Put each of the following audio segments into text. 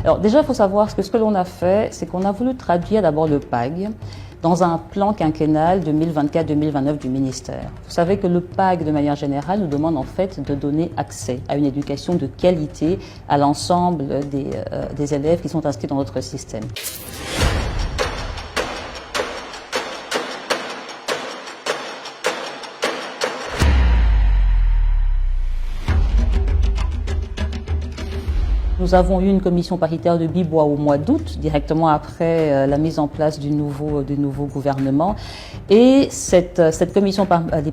Alors déjà, il faut savoir que ce que l'on a fait, c'est qu'on a voulu traduire d'abord le PAG dans un plan quinquennal 2024-2029 du ministère. Vous savez que le PAG, de manière générale, nous demande en fait de donner accès à une éducation de qualité à l'ensemble des élèves qui sont inscrits dans notre système. Nous avons eu une commission paritaire de Bibois au mois d'août, directement après la mise en place du nouveau gouvernement. Et cette commission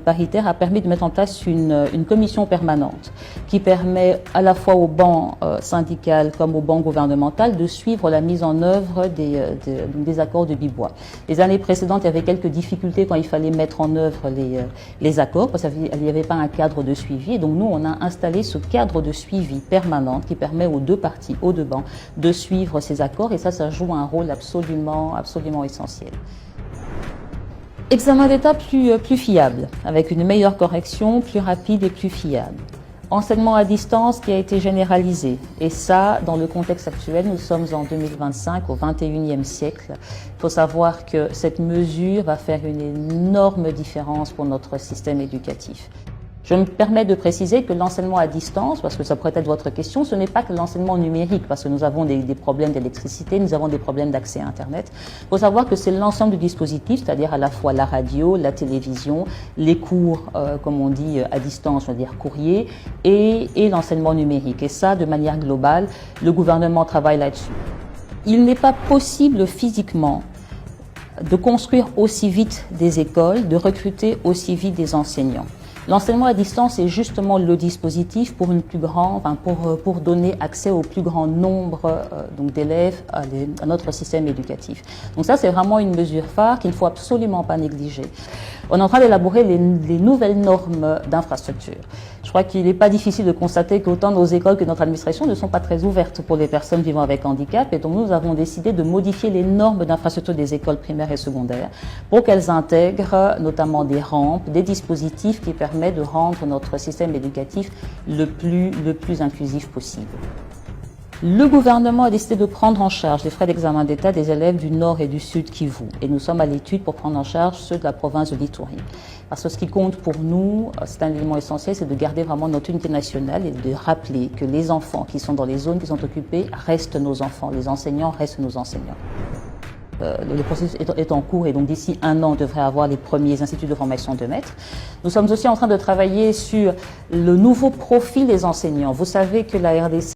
paritaire a permis de mettre en place une commission permanente qui permet à la fois au banc syndical comme au banc gouvernemental de suivre la mise en œuvre des accords de Bibois. Les années précédentes, il y avait quelques difficultés quand il fallait mettre en œuvre les accords, parce qu'il n'y avait pas un cadre de suivi. Et donc nous, on a installé ce cadre de suivi permanent qui permet aux deux parties, aux deux bancs, de suivre ces accords, et ça joue un rôle absolument essentiel. Examen d'état plus fiable, avec une meilleure correction, plus rapide et plus fiable. Enseignement à distance qui a été généralisé, et ça, dans le contexte actuel, nous sommes en 2025, au 21e siècle. Il faut savoir que cette mesure va faire une énorme différence pour notre système éducatif. Je me permets de préciser que l'enseignement à distance, parce que ça pourrait être votre question, ce n'est pas que l'enseignement numérique, parce que nous avons des problèmes d'électricité, nous avons des problèmes d'accès à Internet. Il faut savoir que c'est l'ensemble du dispositif, c'est-à-dire à la fois la radio, la télévision, les cours, comme on dit, à distance, on va dire courrier, et l'enseignement numérique. Et ça, de manière globale, le gouvernement travaille là-dessus. Il n'est pas possible physiquement de construire aussi vite des écoles, de recruter aussi vite des enseignants. L'enseignement à distance est justement le dispositif pour pour donner accès au plus grand nombre d'élèves à notre système éducatif. Donc ça, c'est vraiment une mesure phare qu'il ne faut absolument pas négliger. On est en train d'élaborer les nouvelles normes d'infrastructure. Je crois qu'il n'est pas difficile de constater qu'autant nos écoles que notre administration ne sont pas très ouvertes pour les personnes vivant avec handicap, et donc nous avons décidé de modifier les normes d'infrastructure des écoles primaires et secondaires pour qu'elles intègrent notamment des rampes, des dispositifs qui permettent de rendre notre système éducatif le plus inclusif possible. Le gouvernement a décidé de prendre en charge les frais d'examen d'État des élèves du Nord et du Sud Kivu. Et nous sommes à l'étude pour prendre en charge ceux de la province de l'Ituri. Parce que ce qui compte pour nous, c'est un élément essentiel, c'est de garder vraiment notre unité nationale et de rappeler que les enfants qui sont dans les zones qui sont occupées restent nos enfants. Les enseignants restent nos enseignants. Le processus est en cours, et donc d'ici 1 an, on devrait avoir les premiers instituts de formation de maîtres. Nous sommes aussi en train de travailler sur le nouveau profil des enseignants. Vous savez que la RDC